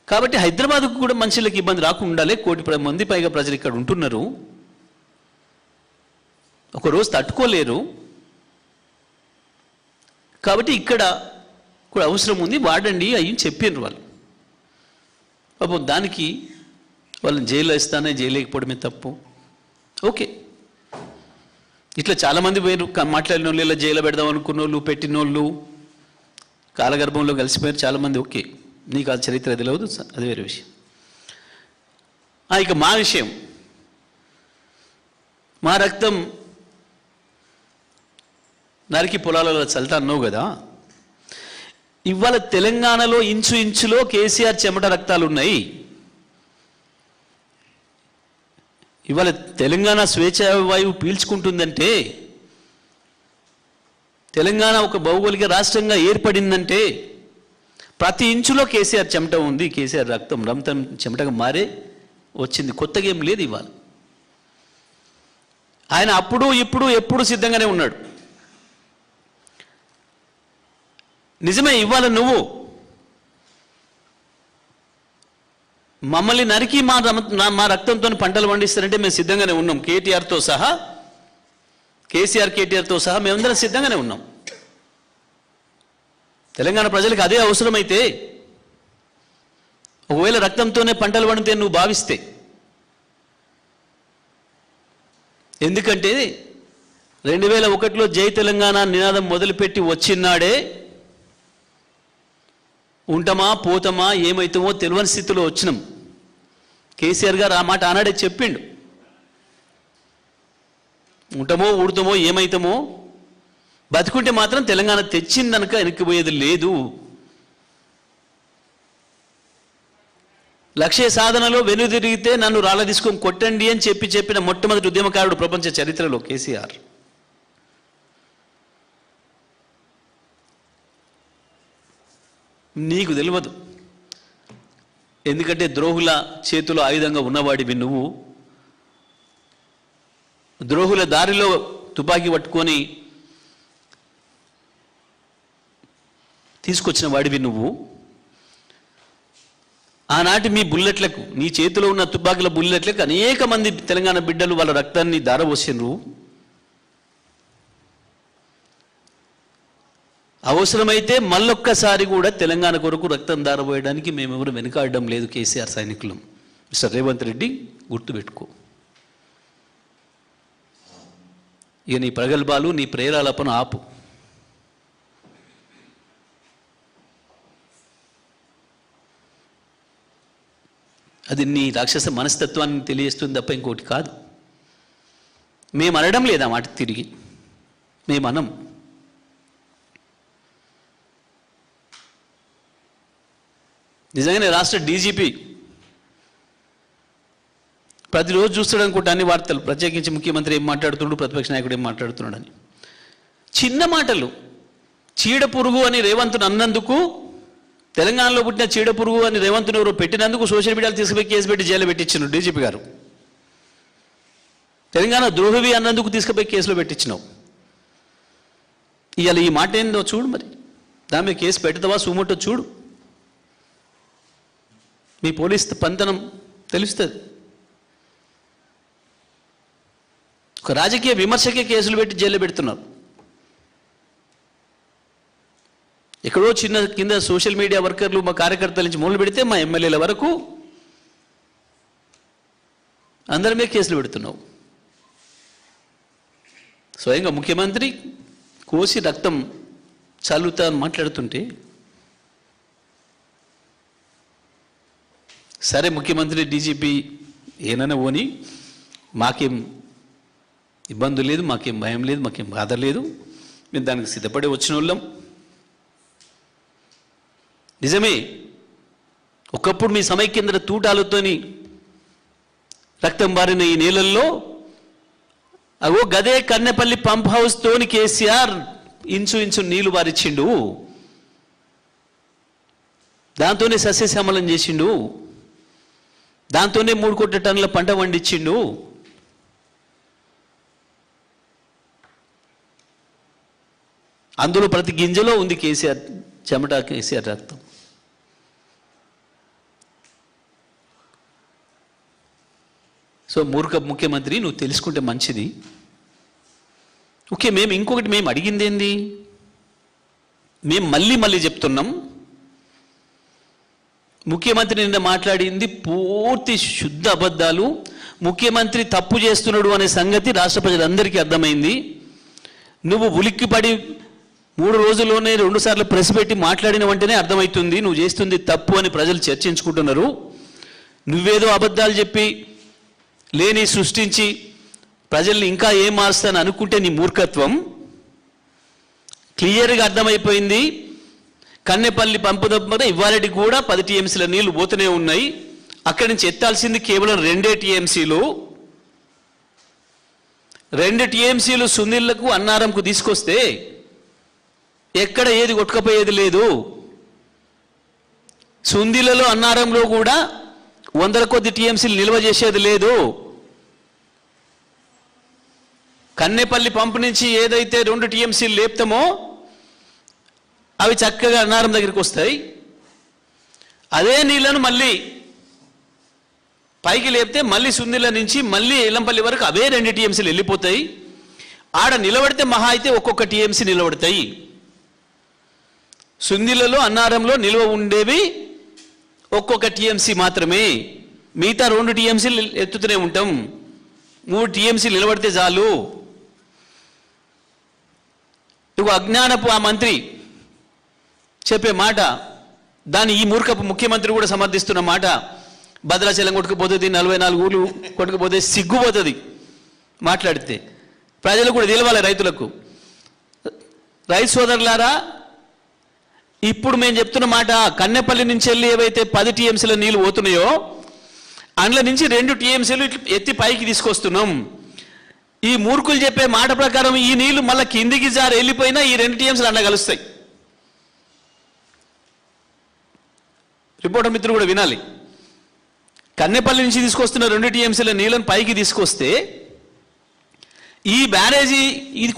కాబట్టి హైదరాబాద్కు కూడా మనుషులకు ఇబ్బంది రాకుండా ఉండాలి. 1 కోటి మంది పైగా ప్రజలు ఇక్కడ ఉంటున్నారు, ఒకరోజు తట్టుకోలేరు. కాబట్టి ఇక్కడ కూడా అవసరం ఉంది, వాడండి అయ్యి చెప్పారు వాళ్ళు. పాపం దానికి వాళ్ళని జైల్లో ఇస్తానే జైలేకపోవడమే తప్పు. ఓకే, ఇట్లా చాలామంది పోయారు, మాట్లాడిన వాళ్ళు, ఇలా జైల్లో పెడదాం అనుకున్న వాళ్ళు, పెట్టిన వాళ్ళు కాలగర్భంలో కలిసిపోయారు చాలామంది. ఓకే, నీకు ఆ చరిత్ర తెలియదు, అది వేరే విషయం. ఇక మా విషయం, మా రక్తం నరికి పొలాలలో చల్తా అన్నావు కదా. ఇవాళ తెలంగాణలో ఇంచులో కేసీఆర్ చెమట రక్తాలు ఉన్నాయి. ఇవాళ తెలంగాణ స్వేచ్ఛ వాయువు పీల్చుకుంటుందంటే, తెలంగాణ ఒక భౌగోళిక రాష్ట్రంగా ఏర్పడిందంటే ప్రతి ఇంచులో కేసీఆర్ చెమట ఉంది. కేసీఆర్ రక్తం చెమటగా మారే వచ్చింది, కొత్తగా ఏం లేదు. ఇవాళ ఆయన అప్పుడు ఇప్పుడు ఎప్పుడు సిద్ధంగానే ఉన్నాడు. నిజమే, ఇవాళ నువ్వు మమ్మల్ని నరికి మా రక్తంతో పంటలు పండిస్తారంటే మేము సిద్ధంగానే ఉన్నాం. కేటీఆర్తో సహా, కేటీఆర్తో సహా మేమందరం సిద్ధంగానే ఉన్నాం. తెలంగాణ ప్రజలకు అదే అవసరమైతే, ఒకవేళ రక్తంతోనే పంటలు పండితే నువ్వు భావిస్తే, ఎందుకంటే 2001లో జై తెలంగాణ నినాదం మొదలుపెట్టి వచ్చినాడే ఉంటామా పోతామా ఏమవుతామో తెలియని స్థితిలో వచ్చినాం. కేసీఆర్ గారు ఆ మాట ఆనాడే చెప్పిండు, ఉంటామో ఊడుతామో ఏమవుతామో, బతుకుంటే మాత్రం తెలంగాణ తెచ్చిందనక వెనక్కిపోయేది లేదు. లక్ష్య సాధనలో వెనుదిరిగితే నన్ను రాళ్ళ తీసుకొని కొట్టండి అని చెప్పిన మొట్టమొదటి ఉద్యమకారుడు ప్రపంచ చరిత్రలో కేసీఆర్. నీకు తెలియదు, ఎందుకంటే ద్రోహుల చేతిలో ఆయుధంగా ఉన్నవాడివి నువ్వు. ద్రోహుల దారిలో తుపాకీ పట్టుకొని తీసుకొచ్చిన వాడివి నువ్వు. ఆనాటి మీ బుల్లెట్లకు, నీ చేతిలో ఉన్న తుపాకీల బుల్లెట్లకు అనేక మంది తెలంగాణ బిడ్డలు వాళ్ళ రక్తాన్ని ధారపోసినారు. అవసరమైతే మళ్ళొక్కసారి కూడా తెలంగాణ కొరకు రక్తం ధారపోయడానికి మేమెవరు వెనుకాడడం లేదు. కేసీఆర్ సైనికులం. మిస్టర్ రేవంత్ రెడ్డి, గుర్తుపెట్టుకో. ఇక నీ ప్రగల్భాలు, నీ ప్రేరాలపన ఆపు. అది నీ రాక్షస మనస్తత్వాన్ని తెలియజేస్తుంది తప్ప ఇంకోటి కాదు. మేము అనడం లేదా మాట తిరిగి, మేము అనం. నిజంగానే రాష్ట్ర డీజీపీ ప్రతిరోజు చూస్తాడు అనుకుంటా అన్ని వార్తలు, ప్రత్యేకించి ముఖ్యమంత్రి ఏం మాట్లాడుతున్నాడు, ప్రతిపక్ష నాయకుడు ఏం మాట్లాడుతున్నాడని. చిన్న మాటలు, చీడ పురుగు అని రేవంత్ను అన్నందుకు, తెలంగాణలో పుట్టిన చీడ పురుగు అని రేవంత్ను ఎవరో పెట్టినందుకు సోషల్ మీడియాలో తీసుకుపోయి కేసు పెట్టి జైలు పెట్టించినాడు డీజీపీ గారు. తెలంగాణ ద్రోహివి అన్నందుకు తీసుకుపోయి కేసులో పెట్టించినావు. ఇవాళ ఈ మాట ఏందో చూడు, మరి దాని మీద కేసు పెడతావా సుమోటో చూడు. మీ పోలీస్ పంతనం తెలుస్తుంది. ఒక రాజకీయ విమర్శకే కేసులు పెట్టి జైల్లో పెడుతున్నారు. ఎక్కడో చిన్న కింద సోషల్ మీడియా వర్కర్లు, మా కార్యకర్తల నుంచి మొదలు పెడితే మా ఎమ్మెల్యేల వరకు అందరి మీద కేసులు పెడుతున్నావు. స్వయంగా ముఖ్యమంత్రి కోసి రక్తం చల్లుతా అని మాట్లాడుతుంటే, సరే ముఖ్యమంత్రి డీజీపీ ఏనైనా పోని, మాకేం ఇబ్బంది లేదు, మాకేం భయం లేదు, మాకేం బాధ లేదు, మేము దానికి సిద్ధపడి వచ్చిన వాళ్ళం. నిజమే, ఒకప్పుడు మీ సమైక్యంధ్ర తూటాలతోని రక్తం బారిన ఈ నేలల్లో అగో గదే కన్నెపల్లి పంప్ హౌస్ తోని కేసీఆర్ ఇంచు నీళ్లు బారిచ్చిండు, దాంతోనే సస్యశ్యామలం చేసిండు, దాంతోనే 3 కోట్ల టన్నుల పంట పండించిండు. అందులో ప్రతి గింజలో ఉంది కేసీఆర్ చెమట, కేసీఆర్ రక్తం. సో మూర్ఖ ముఖ్యమంత్రి, నువ్వు తెలుసుకుంటే మంచిది. ఓకే, మేము అడిగింది ఏంది? మేము మళ్ళీ చెప్తున్నాం, ముఖ్యమంత్రి నిన్న మాట్లాడింది పూర్తి శుద్ధ అబద్ధాలు. ముఖ్యమంత్రి తప్పు చేస్తున్నాడు అనే సంగతి రాష్ట్ర ప్రజలందరికీ అర్థమైంది. నువ్వు ఉలిక్కిపడి 3 రోజుల్లోనే 2 సార్లు ప్రెస్ పెట్టి మాట్లాడిన వెంటనే అర్థమవుతుంది నువ్వు చేస్తుంది తప్పు అని ప్రజలు చర్చించుకుంటున్నారు. నువ్వేదో అబద్ధాలు చెప్పి లేని సృష్టించి ప్రజల్ని ఇంకా ఏం మారుస్తాను అనుకుంటే నీ మూర్ఖత్వం క్లియర్గా అర్థమైపోయింది. కన్నెపల్లి పంపు తప్ప ఇవాళకి కూడా 10 టీఎంసీల నీళ్లు పోతూనే ఉన్నాయి. అక్కడి నుంచి ఎత్తాల్సింది కేవలం 2 టీఎంసీలు. 2 టీఎంసీలు సునీళ్లకు అన్నారంకు తీసుకొస్తే ఎక్కడ ఏది కొట్టుకపోయేది లేదు. సుందిలలో అన్నారంలో కూడా 100 కొద్ది టీఎంసీలు నిల్వ చేసేది లేదు. కన్నెపల్లి పంపు నుంచి ఏదైతే 2 టీఎంసీలు లేపుతామో అవి చక్కగా అన్నారం దగ్గరికి వస్తాయి. అదే నీళ్లను మళ్ళీ పైకి లేపితే మళ్ళీ సుందిల నుంచి మళ్ళీ ఎల్లంపల్లి వరకు అవే 2 టీఎంసీలు వెళ్ళిపోతాయి. ఆడ నిలబడితే మహా అయితే ఒక్కొక్క టీఎంసీ నిలబడతాయి. సుందిలలో అన్నారంలో నిల్వ ఉండేవి ఒక్కొక్క టీఎంసీ మాత్రమే. మిగతా 2 టీఎంసీలు ఎత్తుతూనే ఉంటాం. 3 టీఎంసీలు నిలబడితే చాలు. ఇక అజ్ఞానపు ఆ మంత్రి చెప్పే మాట, దాన్ని ఈ మూర్ఖపు ముఖ్యమంత్రి కూడా సమర్థిస్తున్న మాట, భద్రాచలం కొట్టుకుపోతుంది, 44 ఊళ్ళు కొట్టుకుపోతే సిగ్గుపోతుంది మాట్లాడితే. ప్రజలు కూడా తెలవాలి, రైతులకు. రైతు సోదరులారా, ఇప్పుడు మేము చెప్తున్న మాట, కన్నెపల్లి నుంచి వెళ్ళి ఏవైతే 10 టీఎంసీల నీళ్ళు పోతున్నాయో అందులో నుంచి 2 టీఎంసీలు ఎత్తి పైకి తీసుకొస్తున్నాం. ఈ మూర్ఖులు చెప్పే మాట ప్రకారం ఈ నీళ్లు మళ్ళీ కిందికి జారి వెళ్ళిపోయినా ఈ 2 టీఎంసీలు అండ కలుస్తాయి. రిపోర్టర్ మిత్రులు కూడా వినాలి. కన్నెపల్లి నుంచి తీసుకొస్తున్న 2 టీఎంసీల నీళ్ళను పైకి తీసుకొస్తే ఈ బ్యారేజీ ఇది